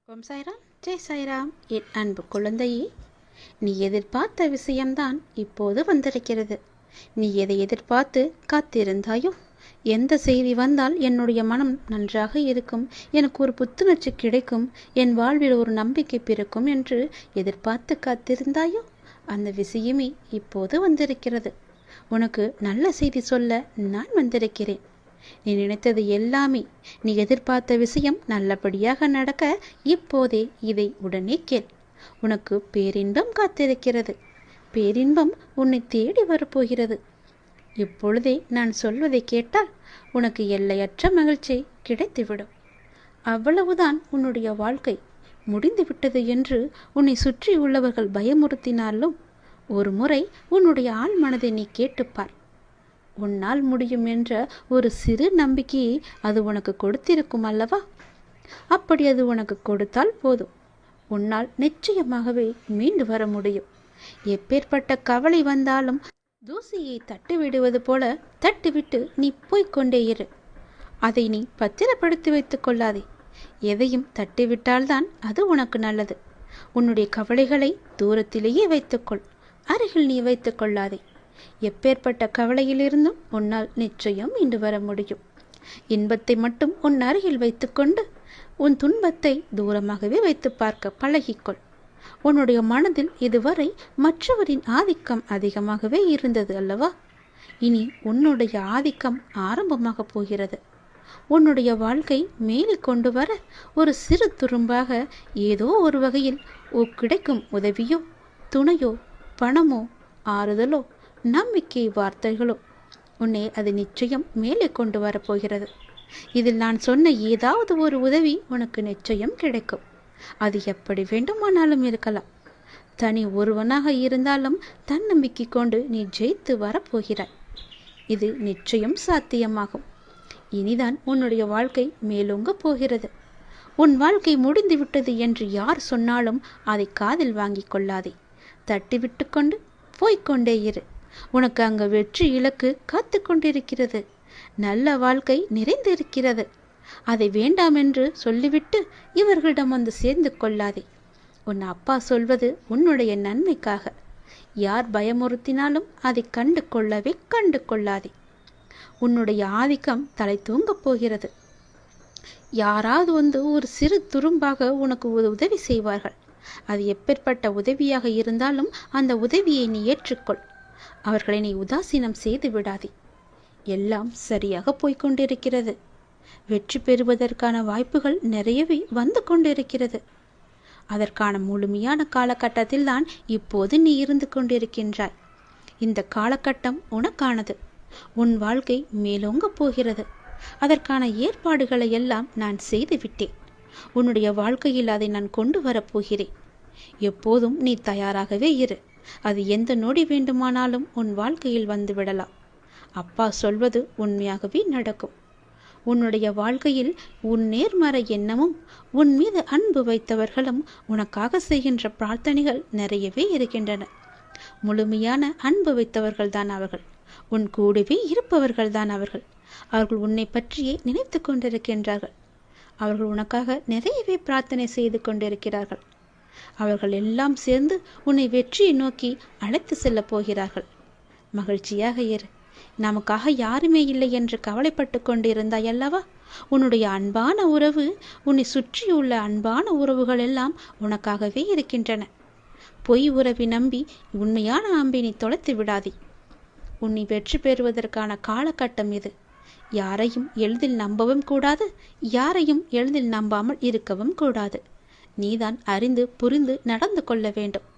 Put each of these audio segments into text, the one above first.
ஓம் சாய்ராம், ஜெய் சாய்ராம். என் அன்பு குழந்தையே, நீ எதிர்பார்த்த விஷயம்தான் இப்போது வந்திருக்கிறது. நீ எதை எதிர்பார்த்து காத்திருந்தாயோ, எந்த செய்தி வந்தால் என்னுடைய மனம் நன்றாக இருக்கும், எனக்கு ஒரு புத்துணர்ச்சி கிடைக்கும், என் வாழ்வில் ஒரு நம்பிக்கை பிறக்கும் என்று எதிர்பார்த்து காத்திருந்தாயோ, அந்த விஷயமே இப்போது வந்திருக்கிறது. உனக்கு நல்ல செய்தி சொல்ல நான் வந்திருக்கிறேன். நீ நினைத்தது எல்லாமே, நீ எதிர்பார்த்த விஷயம் நல்லபடியாக நடக்க இப்போதே இதை உடனே கேள். உனக்கு பேரின்பம் காத்திருக்கிறது. பேரின்பம் உன்னை தேடி வரப்போகிறது. இப்பொழுதே நான் சொல்வதை கேட்டால் உனக்கு எல்லையற்ற மகிழ்ச்சி கிடைத்துவிடும். அவ்வளவுதான் உன்னுடைய வாழ்க்கை முடிந்துவிட்டது என்று உன்னை சுற்றி உள்ளவர்கள் பயமுறுத்தினாலும் ஒரு முறை உன்னுடைய ஆழ் மனதை நீ கேட்டுப்பார். உன்னால் முடியும் என்ற ஒரு சிறு நம்பிக்கையை அது உனக்கு கொடுத்திருக்கும் அல்லவா? அப்படி அது உனக்கு கொடுத்தால் போதும், உன்னால் நிச்சயமாகவே மீண்டு வர முடியும். எப்பேற்பட்ட கவலை வந்தாலும் தூசியை தட்டிவிடுவது போல தட்டிவிட்டு நீ போய்கொண்டே இரு. அதை நீ பத்திரப்படுத்தி வைத்துக் கொள்ளாதே. எதையும் தட்டிவிட்டால்தான் அது உனக்கு நல்லது. உன்னுடைய கவலைகளை தூரத்திலேயே வைத்துக்கொள், அருகில் நீ வைத்துக் கொள்ளாதே. எப்பேற்பட்ட கவலையிலிருந்தும் உன்னால் நிச்சயம் மீண்டு வர முடியும். இன்பத்தை மட்டும் உன் அருகில் வைத்துக்கொண்டு உன் துன்பத்தை தூரமாகவே வைத்து பார்க்க பழகிக்கொள். உன்னுடைய மனதில் இதுவரை மற்றவரின் ஆதிக்கம் அதிகமாகவே இருந்தது அல்லவா? இனி உன்னுடைய ஆதிக்கம் ஆரம்பமாக போகிறது. உன்னுடைய வாழ்க்கை மேலே கொண்டு வர ஒரு சிறு துரும்பாக ஏதோ ஒரு வகையில் கிடைக்கும் உதவியோ, துணையோ, பணமோ, ஆறுதலோ, நம்பிக்கை வார்த்தைகளோ உன்னை அது நிச்சயம் மேலே கொண்டு வரப்போகிறது. இதில் நான் சொன்ன ஏதாவது ஒரு உதவி உனக்கு நிச்சயம் கிடைக்கும். அது எப்படி வேண்டுமானாலும் இருக்கலாம். தனி ஒருவனாக இருந்தாலும் தன்னம்பிக்கை கொண்டு நீ ஜெயித்து வரப்போகிறாய். இது நிச்சயம் சாத்தியமாகும். இனிதான் உன்னுடைய வாழ்க்கை மேலோங்க போகிறது. உன் வாழ்க்கை முடிந்து விட்டது என்று யார் சொன்னாலும் அதை காதில் வாங்கி கொள்ளாதே. தட்டிவிட்டு கொண்டு போய்கொண்டே இரு. உனக்கு அங்கு வெற்றி இலக்கு காத்து கொண்டிருக்கிறது. நல்ல வாழ்க்கை நிறைந்திருக்கிறது. அதை வேண்டாம் என்று சொல்லிவிட்டு இவர்களிடம் வந்து சேர்ந்து கொள்ளாதே. உன் அப்பா சொல்வது உன்னுடைய நன்மைக்காக. யார் பயமுறுத்தினாலும் அதை கண்டு கொள்ளாதே. உன்னுடைய ஆதிக்கம் தலை தூங்கப் போகிறது. யாராவது வந்து ஒரு சிறு துரும்பாக உனக்கு உதவி செய்வார்கள். அது எப்பேற்பட்ட உதவியாக இருந்தாலும் அந்த உதவியை நீ ஏற்றுக்கொள். அவர்களை நீ உதாசீனம் செய்து விடாதே. எல்லாம் சரியாக போய்கொண்டிருக்கிறது. வெற்றி பெறுவதற்கான வாய்ப்புகள் நிறையவே வந்து கொண்டிருக்கிறது. அதற்கான முழுமையான காலகட்டத்தில் தான் இப்போது நீ இருந்து கொண்டிருக்கின்றாய். இந்த காலகட்டம் உனக்கானது. உன் வாழ்க்கை மேலோங்க போகிறது. அதற்கான ஏற்பாடுகளை எல்லாம் நான் செய்துவிட்டேன். உன்னுடைய வாழ்க்கையில் அதை நான் கொண்டு வரப்போகிறேன். எப்போதும் நீ தயாராகவே இரு. அது எந்த நொடி வேண்டுமானாலும் உன் வாழ்க்கையில் வந்துவிடலாம். அப்பா சொல்வது உண்மையாகவே நடக்கும். உன்னுடைய வாழ்க்கையில் உன் நேர்மறை எண்ணமும் உன் மீது அன்பு வைத்தவர்களும் உனக்காக செய்கின்ற பிரார்த்தனைகள் நிறையவே இருக்கின்றன. முழுமையான அன்பு வைத்தவர்கள்தான் அவர்கள். உன் கூடவே இருப்பவர்கள்தான் அவர்கள். அவர்கள் உன்னை பற்றியே நினைத்து கொண்டிருக்கின்றார்கள். அவர்கள் உனக்காக நிறையவே பிரார்த்தனை செய்து கொண்டிருக்கிறார்கள். அவர்கள் எல்லாம் சேர்ந்து உன்னை வெற்றியை நோக்கி அழைத்து செல்ல போகிறார்கள். மகிழ்ச்சியாக இரு. நமக்காக யாருமே இல்லை என்று கவலைப்பட்டு கொண்டிருந்தாய் அல்லவா? உன்னுடைய அன்பான உறவு, உன்னை சுற்றியுள்ள அன்பான உறவுகள் எல்லாம் உனக்காகவே இருக்கின்றன. பொய் உறவை நம்பி உண்மையான அன்பை நீ தொலைத்து விடாதே. உன்னை வெற்றி பெறுவதற்கான காலகட்டம் இது. யாரையும் எளிதில் நம்பவும் கூடாது, யாரையும் எளிதில் நம்பாமல் இருக்கவும் கூடாது. நீதான் அறிந்து புரிந்து நடந்து கொள்ள வேண்டும்.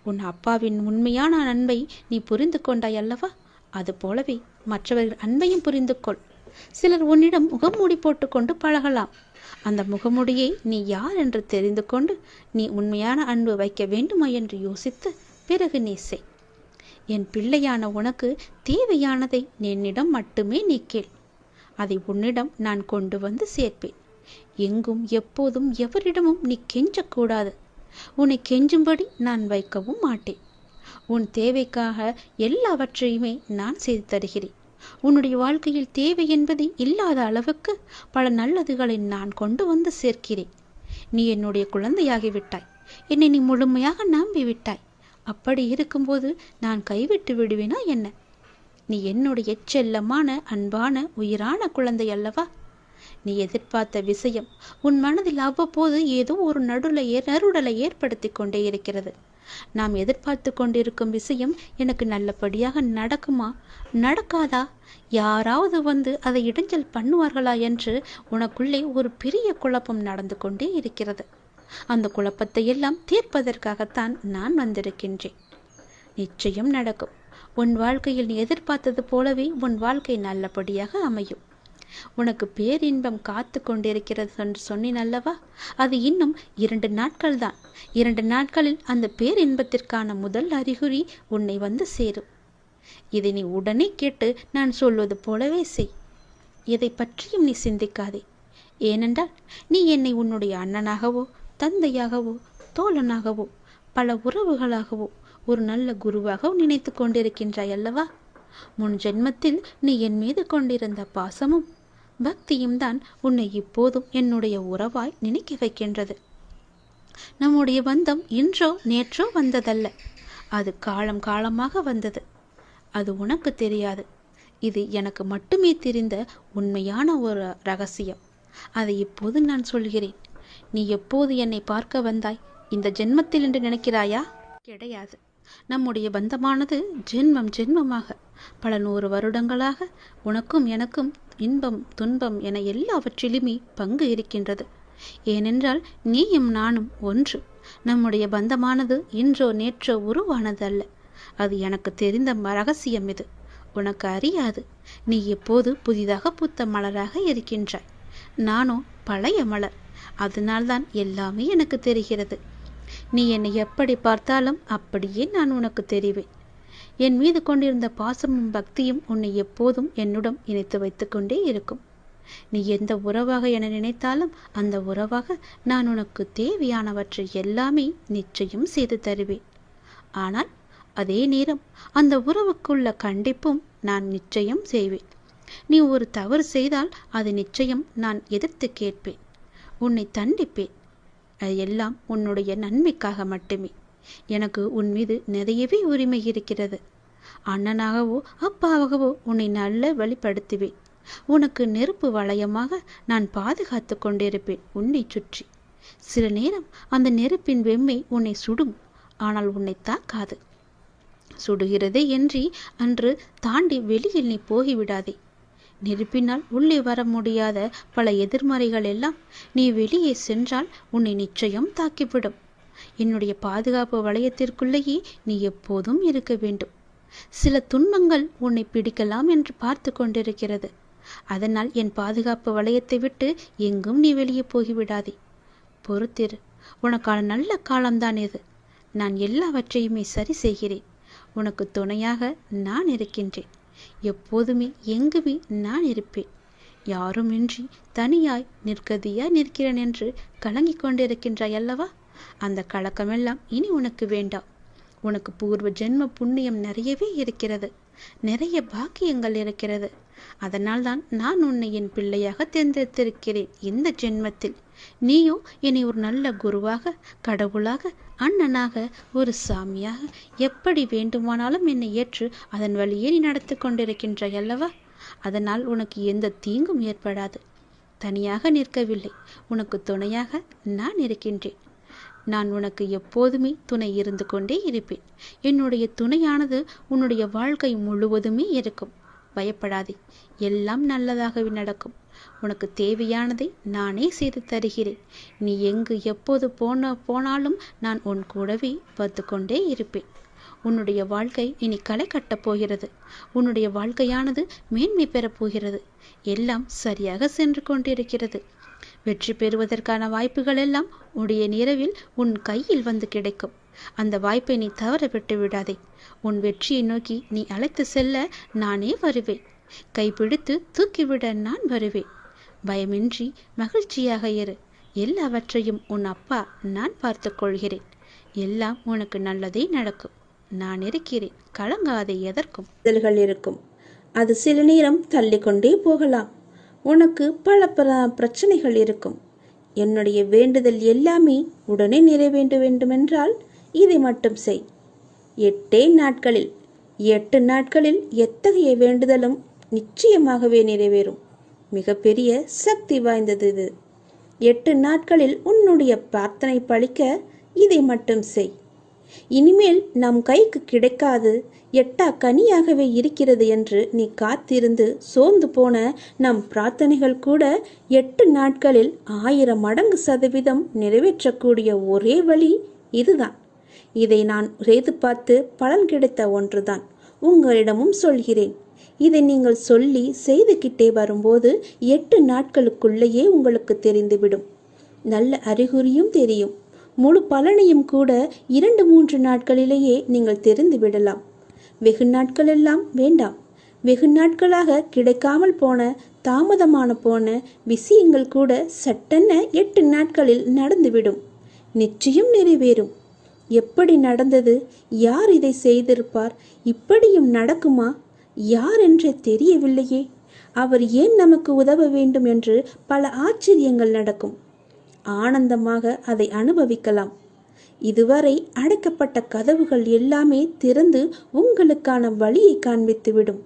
உன் அப்பாவின் உண்மையான அன்பை நீ புரிந்து கொண்டாய் அல்லவா? அது போலவே மற்றவர்கள் அன்பையும் புரிந்து கொள். சிலர் உன்னிடம் முகமூடி போட்டுக்கொண்டு பழகலாம். அந்த முகமூடியை நீ யார் என்று தெரிந்து கொண்டு நீ உண்மையான அன்பு வைக்க வேண்டுமா என்று யோசித்து பிறகு நீ செய். என் பிள்ளையான உனக்கு தேவையானதை என்னிடம் மட்டுமே நீ கேள். அதை உன்னிடம் நான் கொண்டு வந்து சேர்ப்பேன். எங்கும் எப்போதும் எவரிடமும் நீ கெஞ்சக்கூடாது. உன்னை கெஞ்சும்படி நான் வைக்கவும் மாட்டேன். உன் தேவைக்காக எல்லாவற்றையுமே நான் செய்து தருகிறேன். உன்னுடைய வாழ்க்கையில் தேவை என்பது இல்லாத அளவுக்கு பல நல்லதுகளை நான் கொண்டு வந்து சேர்க்கிறேன். நீ என்னுடைய குழந்தையாகிவிட்டாய். என்னை நீ முழுமையாக நம்பிவிட்டாய். அப்படி இருக்கும்போது நான் கைவிட்டு விடுவேனா என்ன? நீ என்னுடைய செல்லமான அன்பான உயிரான குழந்தை அல்லவா? நீ எதிர்பார்த்த விஷயம் உன் மனதில் அவ்வப்போது ஏதோ ஒரு நறுடலை ஏற்படுத்தி கொண்டே இருக்கிறது. நாம் எதிர்பார்த்து கொண்டிருக்கும் விஷயம் எனக்கு நல்லபடியாக நடக்குமா, நடக்காதா, யாராவது வந்து அதை இடைஞ்சல் பண்ணுவார்களா என்று உனக்குள்ளே ஒரு பெரிய குழப்பம் நடந்து கொண்டே இருக்கிறது. அந்த குழப்பத்தை எல்லாம் தீர்ப்பதற்காகத்தான் நான் வந்திருக்கின்றேன். நிச்சயம் நடக்கும். உன் வாழ்க்கையில் நீ எதிர்பார்த்தது போலவே உன் வாழ்க்கை நல்லபடியாக அமையும். உனக்கு பேரின்பம் காத்து கொண்டிருக்கிறது என்று சொன்னேன் அல்லவா? அது இன்னும் 2 நாட்கள் தான். 2 நாட்களில் அந்த பேரின்பத்திற்கான முதல் அறிகுறி உன்னை வந்து சேரும். இதை நீ உடனே கேட்டு நான் சொல்வது போலவே செய். எதை பற்றியும் நீ சிந்திக்காதே. ஏனென்றால் நீ என்னை உன்னுடைய அண்ணனாகவோ தந்தையாகவோ தோழனாகவோ பல உறவுகளாகவோ ஒரு நல்ல குருவாக நினைத்து கொண்டிருக்கின்றாய் அல்லவா? முன் ஜென்மத்தில் நீ என் மீது கொண்டிருந்த பாசமும் பக்தியும் தான் உன்னை இப்போதும் என்னுடைய உறவாய் நினைக்க வைக்கின்றது. நம்முடைய பந்தம் இன்றோ நேற்றோ வந்ததல்ல. அது காலம் காலமாக வந்தது. அது உனக்கு தெரியாது. இது எனக்கு மட்டுமே தெரிந்த உண்மையான ஒரு ரகசியம். அதை இப்போது நான் சொல்கிறேன். நீ எப்போது என்னை பார்க்க வந்தாய்? இந்த ஜென்மத்தில் என்று நினைக்கிறாயா? கிடையாது. நம்முடைய பந்தமானது ஜென்மம் ஜென்மமாக பல 100 வருடங்களாக உனக்கும் எனக்கும் இன்பம் துன்பம் என எல்லாவற்றிலுமே பங்கு இருக்கின்றது. ஏனென்றால் நீயும் நானும் ஒன்று. நம்முடைய பந்தமானது இன்றோ நேற்றோ உருவானது அல்ல. அது எனக்கு தெரிந்த ரகசியம். இது உனக்கு அறியாது. நீ எப்போது புதிதாக பூத்த மலராக இருக்கின்றாய். நானோ பழைய மலர். அதனால்தான் எல்லாமே எனக்கு தெரிகிறது. நீ என்னை எப்படி பார்த்தாலும் அப்படியே நான் உனக்கு தெரிவேன். என் மீது கொண்டிருந்த பாசமும் பக்தியும் உன்னை எப்போதும் என்னுடன் இணைத்து வைத்து கொண்டே இருக்கும். நீ எந்த உறவாக என நினைத்தாலும் அந்த உறவாக நான் உனக்கு தேவையானவற்றை எல்லாமே நிச்சயம் செய்து தருவேன். ஆனால் அதே நேரம் அந்த உறவுக்குள்ள கண்டிப்பும் நான் நிச்சயம் செய்வேன். நீ ஒரு தவறு செய்தால் அது நிச்சயம் நான் எதிர்த்து கேட்பேன். உன்னை தண்டிப்பேன். அது எல்லாம் உன்னுடைய நன்மைக்காக மட்டுமே. எனக்கு உன் மீது நிறையவே உரிமை இருக்கிறது. அண்ணனாகவோ அப்பாவாகவோ உன்னை நல்ல வழிப்படுத்துவேன். உனக்கு நெருப்பு வளையமாக நான் பாதுகாத்து கொண்டிருப்பேன் உன்னை சுற்றி. சில நேரம் அந்த நெருப்பின் வெம்மை உன்னை சுடும், ஆனால் உன்னை தாக்காது. சுடுகிறதே என்று அன்று தாண்டி வெளியில் நீ போகிவிடாதே. நெருப்பினால் உள்ளே வர முடியாத பல எதிர்மறைகள் எல்லாம் நீ வெளியே சென்றால் உன்னை நிச்சயம் தாக்கிவிடும். என்னுடைய பாதுகாப்பு வளையத்திற்குள்ளேயே நீ எப்போதும் இருக்க வேண்டும். சில துன்பங்கள் உன்னை பிடிக்கலாம் என்று பார்த்து கொண்டிருக்கிறது. அதனால் என் பாதுகாப்பு வளையத்தை விட்டு எங்கும் நீ வெளியே போகிவிடாதே. பொறுத்திரு. உனக்கான நல்ல காலம்தான் இது. நான் எல்லாவற்றையுமே சரி செய்கிறேன். உனக்கு துணையாக நான் இருக்கின்றேன். எப்போதுமே எங்குமே நான் இருப்பேன். யாருமின்றி தனியாய் நிற்கதியாய் நிற்கிறேன் என்று கலங்கிக் கொண்டிருக்கின்றாய் அல்லவா? அந்த கலக்கமெல்லாம் இனி உனக்கு வேண்டாம். உனக்கு பூர்வ ஜென்ம புண்ணியம் நிறையவே இருக்கிறது. நிறைய பாக்கியங்கள் இருக்கிறது. அதனால்தான் நான் உன்னை என் பிள்ளையாக தேர்ந்தெடுத்திருக்கிறேன் இந்த ஜென்மத்தில். நீயோ என்னை ஒரு நல்ல குருவாக, கடவுளாக, அண்ணனாக, ஒரு சாமியாக எப்படி வேண்டுமானாலும் என்னை ஏற்று அதன் வழியே நீ நடத்தி கொண்டிருக்கின்றாய் அல்லவா? அதனால் உனக்கு எந்த தீங்கும் ஏற்படாது. தனியாக நிற்கவில்லை, உனக்கு துணையாக நான் இருக்கின்றேன். நான் உனக்கு எப்போதுமே துணை இருந்து கொண்டே இருப்பேன். என்னுடைய துணையானது உன்னுடைய வாழ்க்கை முழுவதுமே இருக்கும். பயப்படாதே, எல்லாம் நல்லதாகவே நடக்கும். உனக்கு தேவையானதை நானே செய்து தருகிறேன். நீ எங்கு எப்போது போனாலும் நான் உன் கூடவே பார்த்து கொண்டே இருப்பேன். உன்னுடைய வாழ்க்கை இனி களை கட்டப் போகிறது. உன்னுடைய வாழ்க்கையானது மேன்மை பெறப் போகிறது. எல்லாம் சரியாக சென்று கொண்டிருக்கிறது. வெற்றி பெறுவதற்கான வாய்ப்புகள் எல்லாம் உடைய நிறவில் உன் கையில் வந்து கிடைக்கும். அந்த வாய்ப்பை நீ தவற விட்டு விடாதே. உன் வெற்றியை நோக்கி நீ அழைத்து செல்ல நானே வருவேன். கைப்பிடித்து தூக்கிவிட நான் வருவேன். பயமின்றி மகிழ்ச்சியாக இரு. எல்லாவற்றையும் உன் அப்பா நான் பார்த்து கொள்கிறேன். எல்லாம் உனக்கு நல்லதே நடக்கும். நான் இருக்கிறேன். கலங்காதே. எதற்கும் இருக்கும். அது சில நேரம் தள்ளிக்கொண்டே போகலாம். உனக்கு பல பிரச்சனைகள் இருக்கும். என்னுடைய வேண்டுதல் எல்லாமே உடனே நிறைவேற்ற வேண்டுமென்றால் இதை மட்டும் செய். 8 நாட்களில் 8 நாட்களில் எத்தகைய வேண்டுதலும் நிச்சயமாகவே நிறைவேறும். மிகப்பெரிய சக்தி வாய்ந்தது இது. 8 நாட்களில் உன்னுடைய பிரார்த்தனை பலிக்க இதை மட்டும் செய். இனிமேல் நம் கைக்கு கிடைக்காது, எட்டா கனியாகவே இருக்கிறது என்று நீ காத்திருந்து சோர்ந்து போன நம் பிரார்த்தனைகள் கூட 8 நாட்களில் 1000 மடங்கு சதவீதம் நிறைவேற்றக்கூடிய ஒரே வழி இதுதான். இதை நான் செய்து பார்த்து பலன் கிடைத்த ஒன்றுதான். உங்களிடமும் சொல்கிறேன். இதை நீங்கள் சொல்லி செய்துகிட்டே வரும்போது 8 நாட்களுக்குள்ளேயே உங்களுக்கு தெரிந்துவிடும். நல்ல அறிகுறியும் தெரியும். முழு பலனையும் கூட 2-3 நாட்களிலேயே நீங்கள் தெரிந்து விடலாம். வெகு நாட்கள் எல்லாம் வேண்டாம். வெகு நாட்களாக கிடைக்காமல் போன, தாமதமான போன விஷயங்கள் கூட சட்டென 8 நாட்களில் நடந்துவிடும். நிச்சயம் நிறைவேறும். எப்படி நடந்தது? யார் இதை செய்திருப்பார்? இப்படியும் நடக்குமா? யார் என்றே தெரியவில்லையே. அவர் ஏன் நமக்கு உதவ வேண்டும் என்று பல ஆச்சரியங்கள் நடக்கும். ஆனந்தமாக அதை அனுபவிக்கலாம். இதுவரை அடைக்கப்பட்ட கதவுகள் எல்லாமே திறந்து உங்களுக்கான வழியை காண்பித்துவிடும்.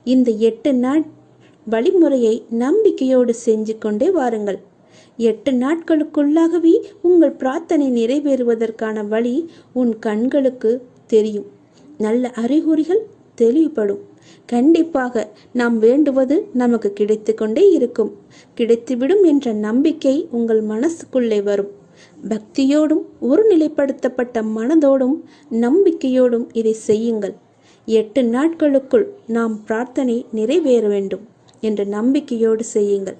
இந்த 8 நாள் வழிமுறையை நம்பிக்கையோடு செஞ்சு கொண்டே வாருங்கள். 8 நாட்களுக்குள்ளாகவே உங்கள் பிரார்த்தனை நிறைவேறுவதற்கான வழி உன் கண்களுக்கு தெரியும். நல்ல அறிகுறிகள் தெளிவுபடும். கண்டிப்பாக நாம் வேண்டுவது நமக்கு கிடைத்து கொண்டே இருக்கும். கிடைத்துவிடும் என்ற நம்பிக்கை உங்கள் மனசுக்குள்ளே வரும். பக்தியோடும் ஒருநிலைப்படுத்தப்பட்ட மனதோடும் நம்பிக்கையோடும் இதை செய்யுங்கள். 8 நாட்களுக்குள் நாம் பிரார்த்தனை நிறைவேற வேண்டும் என்ற நம்பிக்கையோடு செய்யுங்கள்.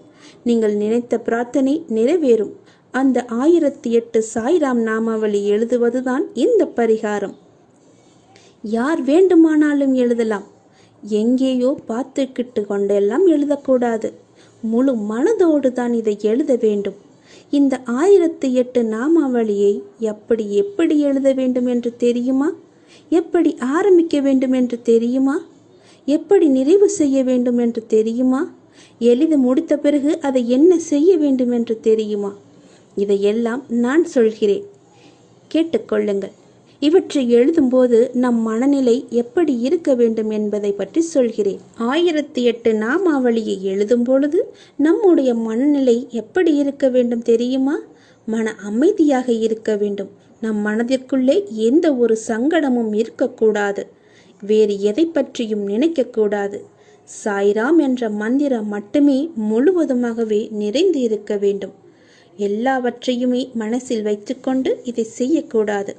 நீங்கள் நினைத்த பிரார்த்தனை நிறைவேறும். அந்த 1008 சாய்ராம் நாமாவளி எழுதுவதுதான் இந்த பரிகாரம். யார் வேண்டுமானாலும் எழுதலாம். எங்கேயோ பார்த்துக்கிட்டு கொண்டெல்லாம் எழுதக்கூடாது. முழு மனதோடு தான் இதை எழுத வேண்டும். இந்த 1008 நாமாவளியை எப்படி எழுத வேண்டும் என்று தெரியுமா? எப்படி ஆரம்பிக்க வேண்டும் என்று தெரியுமா? எப்படி நிறைவு செய்ய வேண்டும் என்று தெரியுமா? எழுதி முடித்த பிறகு அதை என்ன செய்ய வேண்டும் என்று தெரியுமா? இதையெல்லாம் நான் சொல்கிறேன், கேட்டுக்கொள்ளுங்கள். இவற்றை எழுதும்போது நம் மனநிலை எப்படி இருக்க வேண்டும் என்பதை பற்றி சொல்கிறேன். 1008 நாமாவளியை எழுதும் பொழுது நம்முடைய மனநிலை எப்படி இருக்க வேண்டும் தெரியுமா? மன அமைதியாக இருக்க வேண்டும். நம் மனதிற்குள்ளே எந்த ஒரு சங்கடமும் இருக்கக்கூடாது. வேறு எதை பற்றியும் நினைக்கக்கூடாது. சாய்ராம் என்ற மந்திரம் மட்டுமே முழுவதுமாகவே நிறைந்து இருக்க வேண்டும். எல்லாவற்றையுமே மனசில் வைத்துக்கொண்டு இதை செய்யக்கூடாது.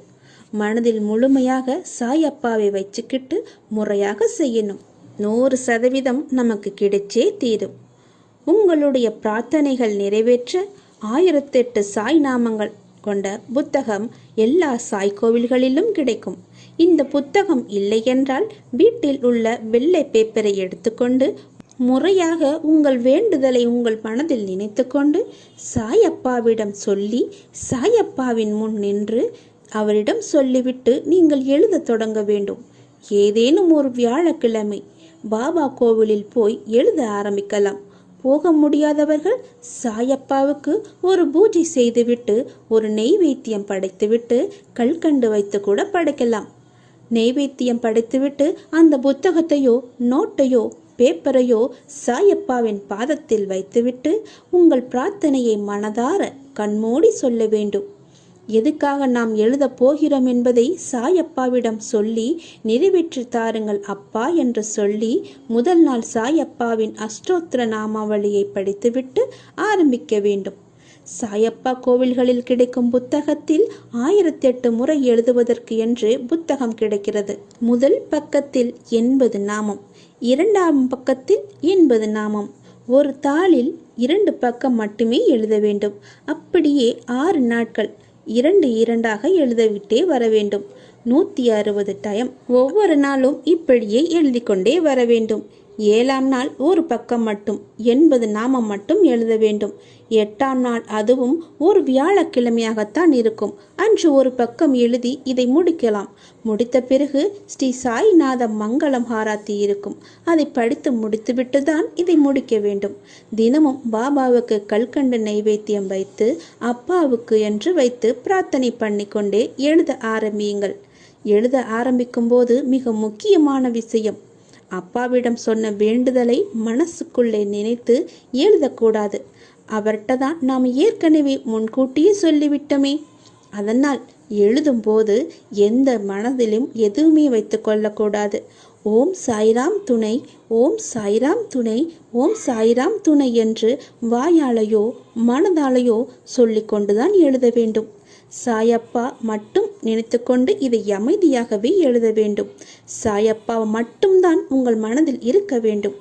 மனதில் முழுமையாக சாயப்பாவை வச்சுக்கிட்டு முறையாக செய்யணும். 100% நமக்கு கிடைச்சே தீரும். உங்களுடைய பிரார்த்தனைகள் நிறைவேற்ற 1008 சாய் நாமங்கள் கொண்ட புத்தகம் எல்லா சாய் கோவில்களிலும் கிடைக்கும். இந்த புத்தகம் இல்லை என்றால் வீட்டில் உள்ள வெள்ளை பேப்பரை எடுத்துக்கொண்டு முறையாக உங்கள் வேண்டுதலை உங்கள் மனதில் நினைத்து கொண்டு சாயப்பாவிடம் சொல்லி சாயப்பாவின் முன் நின்று அவரிடம் சொல்லிவிட்டு நீங்கள் எழுத தொடங்க வேண்டும். ஏதேனும் ஒரு வியாழக்கிழமை பாபா கோவிலில் போய் எழுத ஆரம்பிக்கலாம். போக முடியாதவர்கள் சாயப்பாவுக்கு ஒரு பூஜை செய்துவிட்டு ஒரு நெய்வேத்தியம் படைத்துவிட்டு கல்கண்டு வைத்து கூட படைக்கலாம். நெய்வேத்தியம் படைத்துவிட்டு அந்த புத்தகத்தையோ நோட்டையோ பேப்பரையோ சாயப்பாவின் பாதத்தில் வைத்துவிட்டு உங்கள் பிரார்த்தனையை மனதார கண்மூடி சொல்ல வேண்டும். எதுக்காக நாம் எழுத போகிறோம் என்பதை சாயப்பாவிடம் சொல்லி நிறைவேற்றி தாருங்கள் அப்பா என்று சொல்லி முதல் நாள் சாயப்பாவின் அஷ்டோத்திர நாமாவளியை படித்துவிட்டு ஆரம்பிக்க வேண்டும். சாயப்பா கோவில்களில் கிடைக்கும் புத்தகத்தில் 1008 முறை எழுதுவதற்கு என்று புத்தகம் கிடைக்கிறது. முதல் பக்கத்தில் 80 நாமம், 2ஆம் பக்கத்தில் 80 நாமம். ஒரு தாளில் 2 பக்கம் மட்டுமே எழுத வேண்டும். அப்படியே 6 நாட்கள் 2 எழுதவிட்டே வர வேண்டும். 160 டைம் ஒவ்வொரு நாளும் இப்படியே எழுதி கொண்டே வர வேண்டும். 7ஆம் நாள் ஒரு பக்கம் மட்டும் 80 நாமம் மட்டும் எழுத வேண்டும். 8ஆம் நாள் அதுவும் ஒரு வியாழக்கிழமையாகத்தான் இருக்கும். அன்று ஒரு பக்கம் எழுதி இதை முடிக்கலாம். முடித்த பிறகு ஸ்ரீ சாய்நாத மங்களம் ஹாராத்தி இருக்கும். அதை படித்து முடித்துவிட்டு தான் இதை முடிக்க வேண்டும். தினமும் பாபாவுக்கு கல்கண்டு நைவேத்தியம் வைத்து அப்பாவுக்கு என்று வைத்து பிரார்த்தனை பண்ணிக்கொண்டே எழுத ஆரம்பியுங்கள். எழுத ஆரம்பிக்கும் போது மிக முக்கியமான விஷயம், அப்பாவிடம் சொன்ன வேண்டுதலை மனசுக்குள்ளே நினைத்து எழுதக்கூடாது. அவர்கிட்ட தான் நாம் ஏற்கனவே முன்கூட்டியே சொல்லிவிட்டோமே. அதனால் எழுதும்போது எந்த மனதிலும் எதுவுமே வைத்து கொள்ளக்கூடாது. ஓம் சாய்ராம் துணை, ஓம் சாய்ராம் துணை, ஓம் சாய்ராம் துணை என்று வாயாலையோ மனதாலையோ சொல்லிக்கொண்டுதான் எழுத வேண்டும். சாயப்பா மட்டும் நினைத்து கொண்டு இதை அமைதியாகவே எழுத வேண்டும். சாயப்பா மட்டும்தான் உங்கள் மனதில் இருக்க வேண்டும்.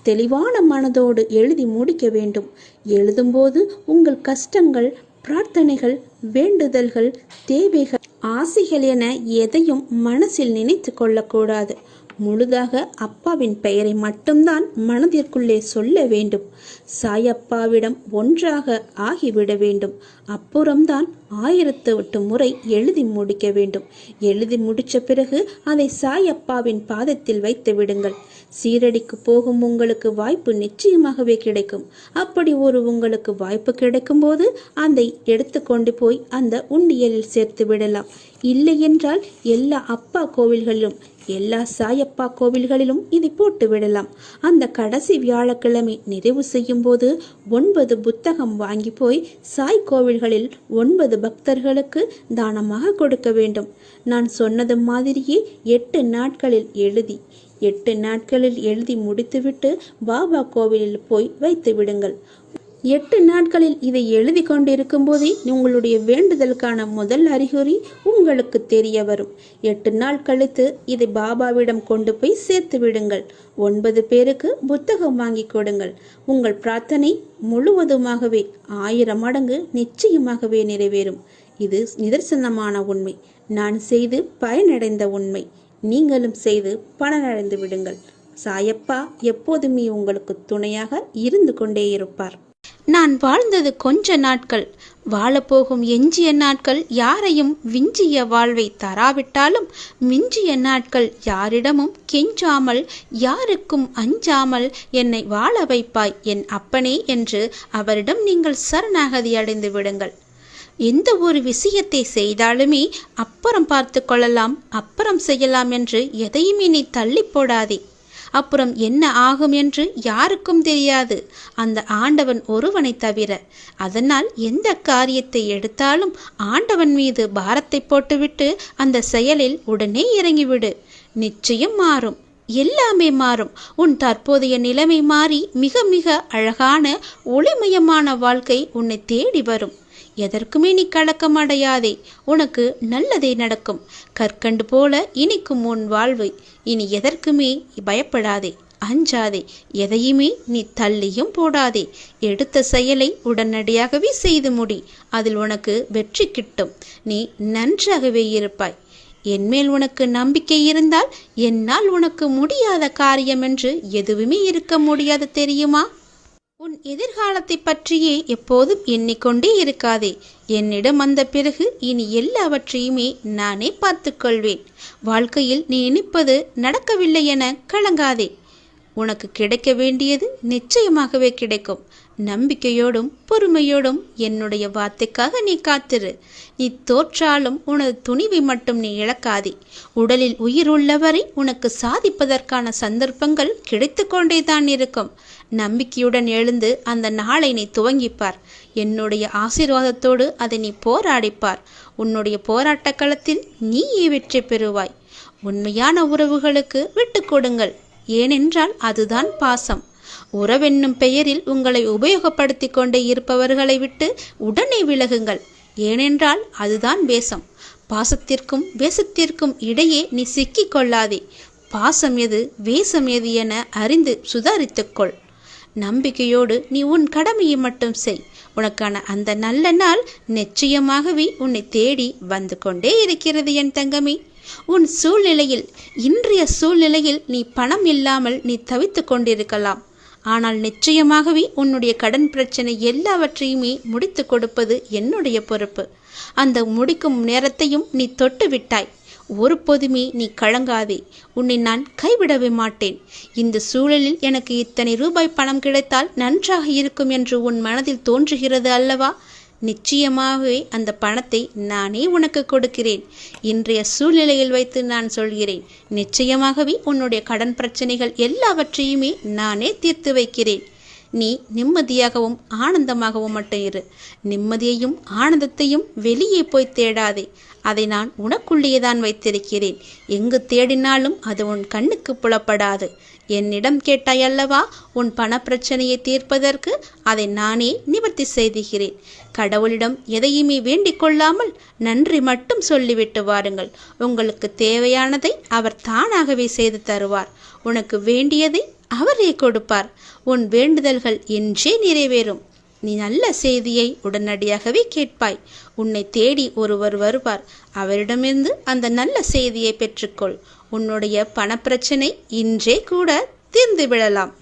தெளிவான மனதோடு எழுதி முடிக்க வேண்டும். எழுதும்போது உங்கள் கஷ்டங்கள், பிரார்த்தனைகள், வேண்டுதல்கள், தேவைகள், ஆசைகள் என எதையும் மனசில் நினைத்து கொள்ளக்கூடாது. முழுதாக அப்பாவின் பெயரை மட்டும்தான் மனதிற்குள்ளே சொல்ல வேண்டும். சாயப்பாவிடம் ஒன்றாக ஆகிவிட வேண்டும். அப்புறம்தான் 1008 முறை எழுதி முடிக்க வேண்டும். எழுதி முடித்த பிறகு அதை சாயப்பாவின் பாதத்தில் வைத்து விடுங்கள். சீரடிக்கு போகும் உங்களுக்கு வாய்ப்பு நிச்சயமாகவே கிடைக்கும். அப்படி உங்களுக்கு வாய்ப்பு கிடைக்கும் போது அதை எடுத்து கொண்டு போய் அந்த உண்டியலில் சேர்த்து விடலாம். இல்லை என்றால் எல்லா அப்பா கோவில்களிலும், எல்லா சாயப்பா கோவில்களிலும் இதை போட்டு விடலாம். அந்த கடைசி வியாழக்கிழமை நிறைவு செய்யும் போது 9 புத்தகம் வாங்கி போய் சாய் கோவில்களில் 9 பக்தர்களுக்கு தானமாக கொடுக்க வேண்டும். நான் சொன்னது மாதிரியே 8 நாட்களில் எழுதி 8 நாட்களில் எழுதி முடித்துவிட்டு பாபா கோவிலில் போய் வைத்து விடுங்கள். 8 நாட்களில் இதை எழுதி கொண்டிருக்கும் போதே உங்களுடைய வேண்டுதலுக்கான முதல் அறிகுறி உங்களுக்கு தெரிய வரும். 8 நாள் கழித்து இதை பாபாவிடம் கொண்டு போய் சேர்த்து விடுங்கள். 9 பேருக்கு புத்தகம் வாங்கி கொடுங்கள். உங்கள் பிரார்த்தனை முழுவதுமாகவே 1000 மடங்கு நிச்சயமாகவே நிறைவேறும். இது நிதர்சனமான உண்மை. நான் செய்து பயனடைந்த உண்மை. நீங்களும் செய்து பலனடைந்து விடுங்கள். சாயப்பா எப்போதுமே உங்களுக்கு துணையாக இருந்து கொண்டே இருப்பார். நான் வாழ்ந்தது கொஞ்ச நாட்கள். வாழப்போகும் எஞ்சிய நாட்கள் யாரையும் விஞ்சிய வாழ்வை தராவிட்டாலும் மிஞ்சிய நாட்கள் யாரிடமும் கெஞ்சாமல், யாருக்கும் அஞ்சாமல் என்னை வாழ வைப்பாய் என் அப்பனே என்று அவரிடம் நீங்கள் சரணாகதி அடைந்து விடுங்கள். எந்த ஒரு விஷயத்தை செய்தாலுமே அப்புறம் பார்த்து கொள்ளலாம், அப்புறம் செய்யலாம் என்று எதையுமே நீ தள்ளி போடாதே. அப்புறம் என்ன ஆகும் என்று யாருக்கும் தெரியாது, அந்த ஆண்டவன் ஒருவனை தவிர. அதனால் எந்த காரியத்தை எடுத்தாலும் ஆண்டவன் மீது பாரத்தை போட்டுவிட்டு அந்த செயலில் உடனே இறங்கிவிடு. நிச்சயம் மாறும், எல்லாமே மாறும். உன் தற்போதைய நிலைமை மாறி மிக மிக அழகான ஒளிமயமான வாழ்க்கை உன்னை தேடி வரும். எதற்குமே நீ கலக்கம் அடையாதே. உனக்கு நல்லதே நடக்கும். கற்கண்டு போல இனிக்கும் உன் வாழ்வு. இனி எதற்குமே பயப்படாதே, அஞ்சாதே. எதையுமே நீ தள்ளியும் போடாதே. எடுத்த செயலை உடனடியாகவே செய்து முடி. அதில் உனக்கு வெற்றி கிட்டும். நீ நன்றாகவே இருப்பாய். என்மேல் உனக்கு நம்பிக்கை இருந்தால் என்னால் உனக்கு முடியாத காரியம் என்று எதுவுமே இருக்க முடியாது, தெரியுமா? உன் எதிர்காலத்தை பற்றியே எப்போதும் எண்ணிக்கொண்டே இருக்காதே. என்னிடம் வந்த பிறகு இனி எல்லாவற்றையுமே நானே பார்த்துக்கொள்வேன். வாழ்க்கையில் நீ நினைப்பது நடக்கவில்லை என கலங்காதே. உனக்கு கிடைக்க வேண்டியது நிச்சயமாகவே கிடைக்கும். நம்பிக்கையோடும் பொறுமையோடும் என்னுடைய வார்த்தைக்காக நீ காத்திரு. நீ தோற்றாலும் உனது துணிவை மட்டும் நீ இழக்காதே. உடலில் உயிர் உள்ளவரை உனக்கு சாதிப்பதற்கான சந்தர்ப்பங்கள் கிடைத்து கொண்டேதான் இருக்கும். நம்பிக்கையுடன் எழுந்து அந்த நாளை நீ துவங்கிப்பார். என்னுடைய ஆசீர்வாதத்தோடு அதை நீ போராடிப்பார். உன்னுடைய போராட்ட களத்தில் நீயே வெற்றி பெறுவாய். உண்மையான உறவுகளுக்கு விட்டு கொடுங்கள். ஏனென்றால் அதுதான் பாசம். உறவென்னும் பெயரில் உங்களை உபயோகப்படுத்தி கொண்டே இருப்பவர்களை விட்டு உடனே விலகுங்கள். ஏனென்றால் அதுதான் வேஷம். பாசத்திற்கும் வேஷத்திற்கும் இடையே நீ சிக்கிக் கொள்ளாதே. பாசம் எது, வேஷம் எது என அறிந்து சுதாரித்துக்கொள். நம்பிக்கையோடு நீ உன் கடமையை மட்டும் செய். உனக்கான அந்த நல்ல நாள் நிச்சயமாகவே உன்னை தேடி வந்து கொண்டே இருக்கிறது என் தங்கமே. உன் சூழ்நிலையில், இன்றைய சூழ்நிலையில் நீ பணம் இல்லாமல் நீ தவித்து கொண்டிருக்கலாம். ஆனால் நிச்சயமாகவே உன்னுடைய கடன் பிரச்சனை எல்லாவற்றையுமே முடித்து கொடுப்பது என்னுடைய பொறுப்பு. அந்த முடிக்கும் நேரத்தையும் நீ தொட்டு விட்டாய். ஒருபோதுமே நீ கலங்காதே. உன்னை நான் கைவிடவே மாட்டேன். இந்த சூழலில் எனக்கு இத்தனை ரூபாய் பணம் கிடைத்தால் நன்றாக இருக்கும் என்று உன் மனதில் தோன்றுகிறது அல்லவா? நிச்சயமாகவே அந்த பணத்தை நானே உனக்கு கொடுக்கிறேன். இன்றைய சூழ்நிலையில் வைத்து நான் சொல்கிறேன், நிச்சயமாகவே உன்னுடைய கடன் பிரச்சனைகள் எல்லாவற்றையுமே நானே தீர்த்து வைக்கிறேன். நீ நிம்மதியாகவும் ஆனந்தமாகவும் மட்டும் இரு. நிம்மதியையும் ஆனந்தத்தையும் வெளியே போய் தேடாதே. அதை நான் உனக்குள்ளேதான் வைத்திருக்கிறேன். எங்கு தேடினாலும் அது உன் கண்ணுக்கு புலப்படாது. என்னிடம் கேட்டாயல்லவா உன் பணப்பிரச்சனையை தீர்ப்பதற்கு? அதை நானே நிவர்த்தி செய்துகிறேன். கடவுளிடம் எதையுமே வேண்டிக் கொள்ளாமல் நன்றி மட்டும் சொல்லிவிட்டு வாருங்கள். உங்களுக்கு தேவையானதை அவர் தானாகவே செய்து தருவார். உனக்கு வேண்டியதை அவரே கொடுப்பார். உன் வேண்டுதல்கள் என்றே நிறைவேறும். நீ நல்ல செய்தியை உடனடியாகவே கேட்பாய். உன்னை தேடி ஒருவர் வருவார். அவரிடமிருந்து அந்த நல்ல செய்தியை பெற்றுக்கொள். உன்னுடைய பணப்பிரச்சனை இன்றே கூட தீர்ந்து விடலாம்.